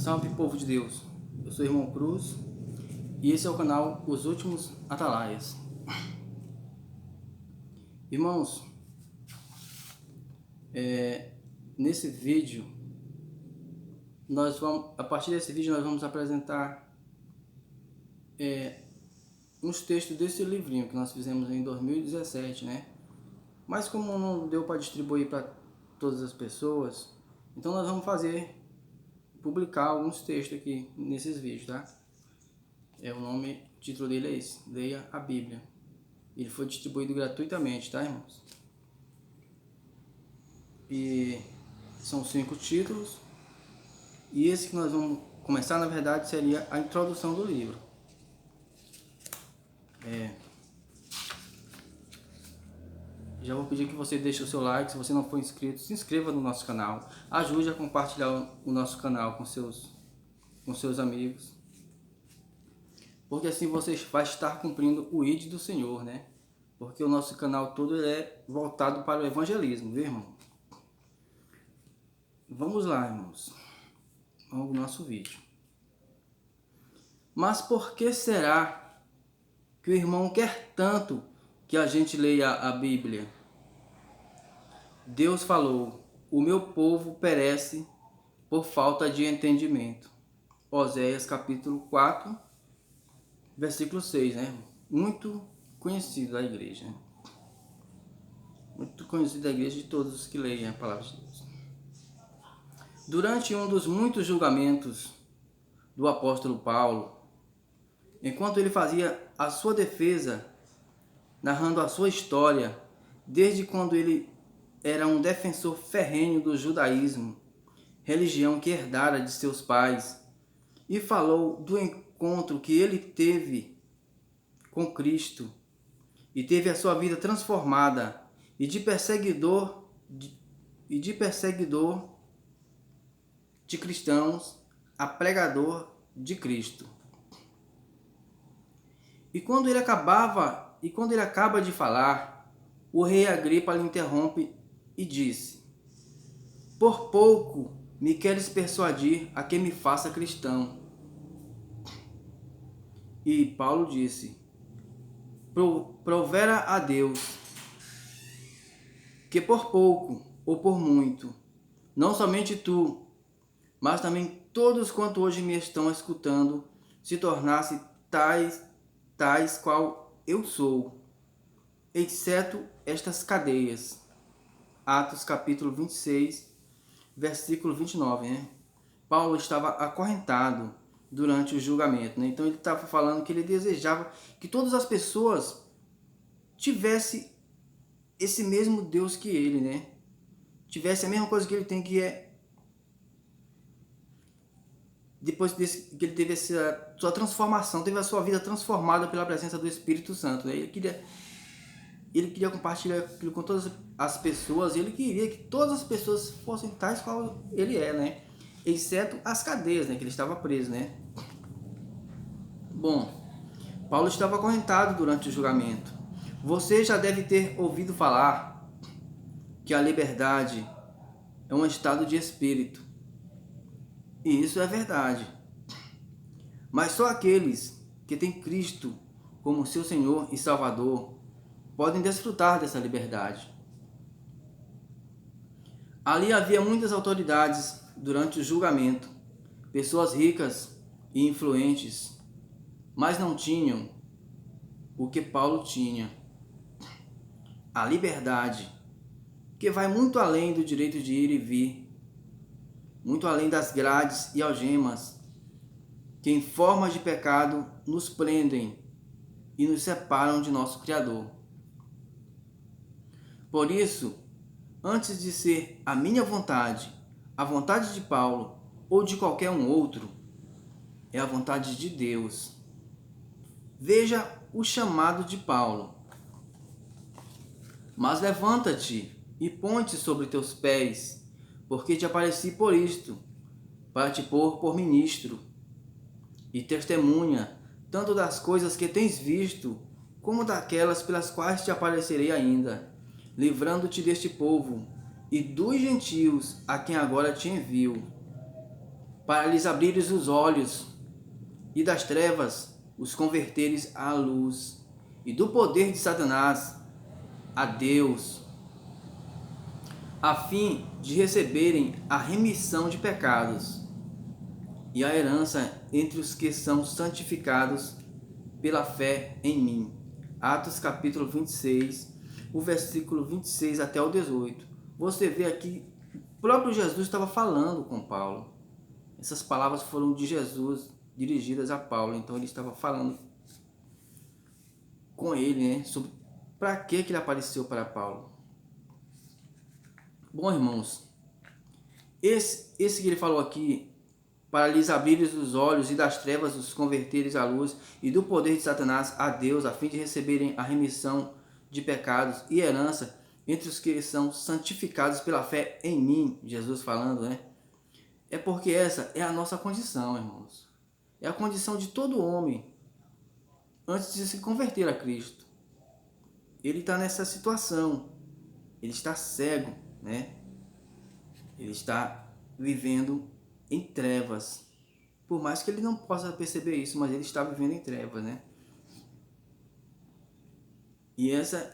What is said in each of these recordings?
Salve, povo de Deus! Eu sou o irmão Cruz e esse é o canal Os Últimos Atalaias. Irmãos, nesse vídeo, a partir desse vídeo nós vamos apresentar uns textos desse livrinho que nós fizemos em 2017, né? Mas como não deu para distribuir para todas as pessoas, então nós vamos publicar alguns textos aqui nesses vídeos, tá? O título dele é esse, Leia a Bíblia. Ele foi distribuído gratuitamente, tá, irmãos? E são 5 títulos. E esse que nós vamos começar, na verdade, seria a introdução do livro. Já vou pedir que você deixe o seu like. Se você não for inscrito, se inscreva no nosso canal. Ajude a compartilhar o nosso canal com seus amigos. Porque assim você vai estar cumprindo o ID do Senhor, né? Porque o nosso canal todo é voltado para o evangelismo, viu, irmão? Vamos lá, irmãos. Vamos ao nosso vídeo. Mas por que será que o irmão quer tanto que a gente leia a Bíblia? Deus falou: o meu povo perece por falta de entendimento. Oséias capítulo 4, versículo 6, né? Muito conhecido da igreja. Muito conhecido da igreja de todos os que leem a palavra de Deus. Durante um dos muitos julgamentos do apóstolo Paulo, enquanto ele fazia a sua defesa, narrando a sua história, desde quando ele era um defensor ferrenho do judaísmo, religião que herdara de seus pais, e falou do encontro que ele teve com Cristo e teve a sua vida transformada, e de perseguidor de cristãos a pregador de Cristo. E quando ele acaba de falar, o rei Agripa lhe interrompe e disse: por pouco me queres persuadir a que me faça cristão. E Paulo disse: provera a Deus que por pouco ou por muito, não somente tu, mas também todos quanto hoje me estão escutando, se tornasse tais qual eu sou, exceto estas cadeias. Atos capítulo 26, versículo 29, né? Paulo estava acorrentado durante o julgamento, né? Então ele estava falando que ele desejava que todas as pessoas tivessem esse mesmo Deus que ele, né? Tivesse a mesma coisa que ele tem, que é depois que ele teve essa sua transformação, teve a sua vida transformada pela presença do Espírito Santo, né? Ele queria compartilhar aquilo com todas as pessoas, e ele queria que todas as pessoas fossem tais qual ele é, né? Exceto as cadeias, né? Que ele estava preso, né? Bom, Paulo estava acorrentado durante o julgamento. Você já deve ter ouvido falar que a liberdade é um estado de espírito. E isso é verdade. Mas só aqueles que têm Cristo como seu Senhor e Salvador podem desfrutar dessa liberdade. Ali havia muitas autoridades durante o julgamento, pessoas ricas e influentes, mas não tinham o que Paulo tinha: a liberdade, que vai muito além do direito de ir e vir, muito além das grades e algemas que em forma de pecado nos prendem e nos separam de nosso Criador. Por isso, antes de ser a minha vontade, a vontade de Paulo ou de qualquer um outro, é a vontade de Deus. Veja o chamado de Paulo: mas levanta-te e põe-te sobre teus pés, porque te apareci por isto, para te pôr por ministro e testemunha, tanto das coisas que tens visto, como daquelas pelas quais te aparecerei ainda, livrando-te deste povo e dos gentios a quem agora te envio, para lhes abrires os olhos, e das trevas os converteres à luz, e do poder de Satanás a Deus, a fim de receberem a remissão de pecados e a herança entre os que são santificados pela fé em mim. Atos capítulo 26, o versículo 26 até o 18. Você vê aqui, o próprio Jesus estava falando com Paulo. Essas palavras foram de Jesus dirigidas a Paulo, então ele estava falando com ele, né, sobre para que ele apareceu para Paulo. Bom, irmãos, esse que ele falou aqui, para lhes abrires os olhos e das trevas os converteres à luz, e do poder de Satanás a Deus, a fim de receberem a remissão de pecados e herança entre os que são santificados pela fé em mim, Jesus falando, né? É porque essa é a nossa condição, irmãos. É a condição de todo homem antes de se converter a Cristo. Ele está nessa situação, ele está cego, né? Ele está vivendo em trevas. Por mais que ele não possa perceber isso, mas ele está vivendo em trevas, né? E essa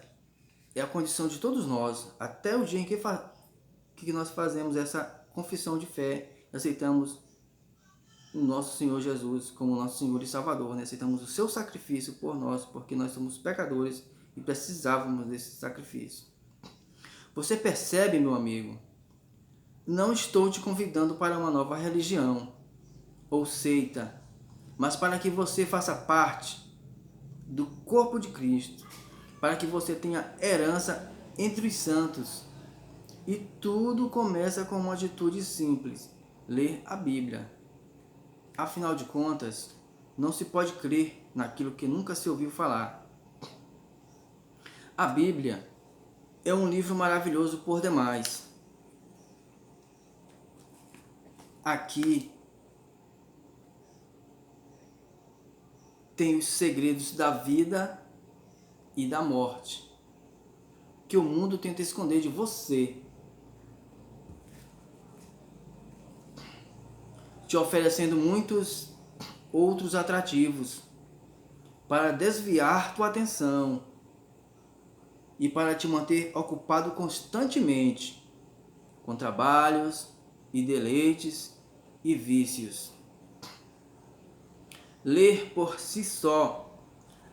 é a condição de todos nós, até o dia em que nós fazemos essa confissão de fé, aceitamos o nosso Senhor Jesus como nosso Senhor e Salvador, né? Aceitamos o seu sacrifício por nós, porque nós somos pecadores e precisávamos desse sacrifício. Você percebe, meu amigo? Não estou te convidando para uma nova religião ou seita, mas para que você faça parte do corpo de Cristo, para que você tenha herança entre os santos. E tudo começa com uma atitude simples: ler a Bíblia. Afinal de contas, não se pode crer naquilo que nunca se ouviu falar. A Bíblia é um livro maravilhoso por demais. Aqui tem os segredos da vida e da morte, que o mundo tenta esconder de você, te oferecendo muitos outros atrativos para desviar tua atenção e para te manter ocupado constantemente com trabalhos e deleites e vícios. Ler por si só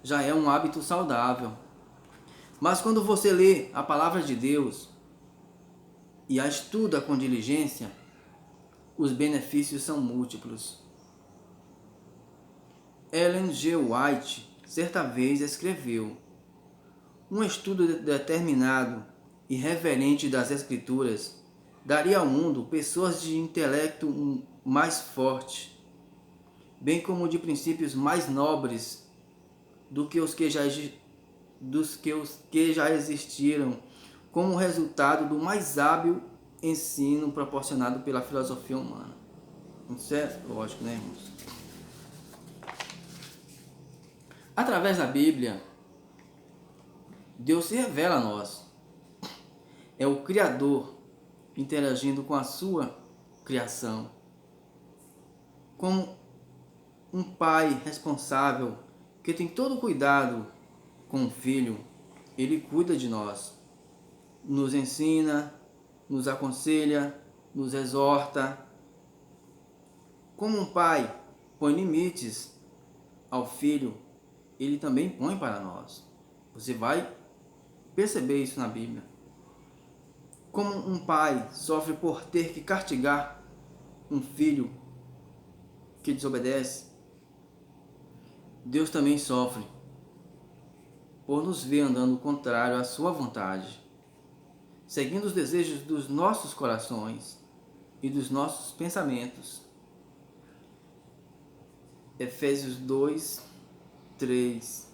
já é um hábito saudável, mas quando você lê a palavra de Deus e a estuda com diligência, os benefícios são múltiplos. Ellen G. White certa vez escreveu: um estudo determinado e reverente das Escrituras daria ao mundo pessoas de intelecto mais forte, bem como de princípios mais nobres do que os que já existiram, como resultado do mais hábil ensino proporcionado pela filosofia humana. Isso é lógico, né, irmãos? Através da Bíblia, Deus se revela a nós. É o Criador interagindo com a sua criação. Como um pai responsável que tem todo o cuidado com o filho, ele cuida de nós, nos ensina, nos aconselha, nos exorta. Como um pai põe limites ao filho, ele também põe para nós. Você vai perceber isso na Bíblia. Como um pai sofre por ter que castigar um filho que desobedece, Deus também sofre por nos ver andando contrário à sua vontade, seguindo os desejos dos nossos corações e dos nossos pensamentos. Efésios 2, 3.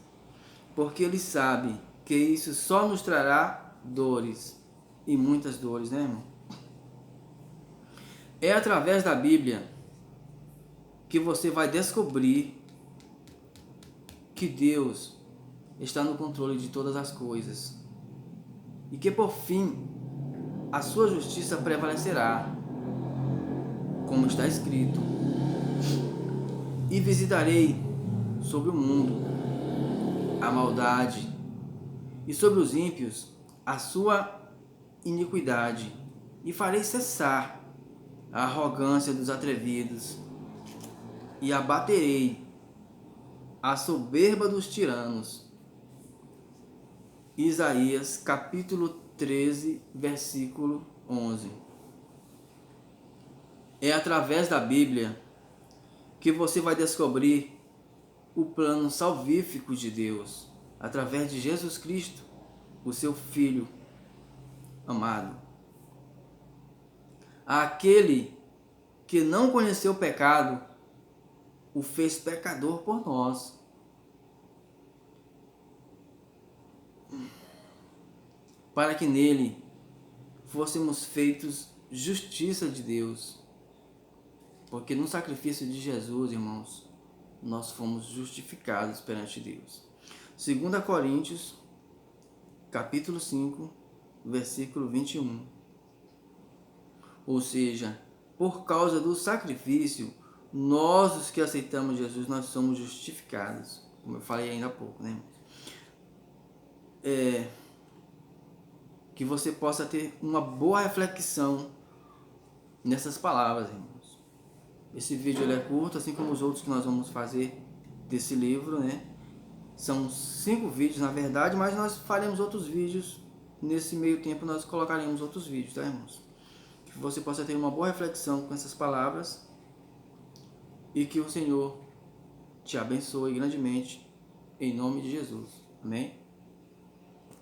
Porque ele sabe que isso só nos trará dores, e muitas dores, né, irmão? É através da Bíblia que você vai descobrir que Deus está no controle de todas as coisas e que por fim a sua justiça prevalecerá. como está escrito: e visitarei sobre o mundo a maldade, e sobre os ímpios a sua iniquidade, e farei cessar a arrogância dos atrevidos, e abaterei a soberba dos tiranos. Isaías capítulo 13, versículo 11. É através da Bíblia que você vai descobrir o plano salvífico de Deus, através de Jesus Cristo, o seu Filho amado. Aquele que não conheceu o pecado, o fez pecador por nós, para que nele fôssemos feitos justiça de Deus. Porque no sacrifício de Jesus, irmãos, nós fomos justificados perante Deus. 2 Coríntios, capítulo 5, versículo 21. Ou seja, por causa do sacrifício, nós, os que aceitamos Jesus, nós somos justificados. Como eu falei ainda há pouco, né? Que você possa ter uma boa reflexão nessas palavras, irmãos. Esse vídeo ele é curto, assim como os outros que nós vamos fazer desse livro, né? São 5 vídeos, na verdade, mas nós faremos outros vídeos. Nesse meio tempo nós colocaremos outros vídeos, tá, irmãos? Que você possa ter uma boa reflexão com essas palavras e que o Senhor te abençoe grandemente, em nome de Jesus. Amém?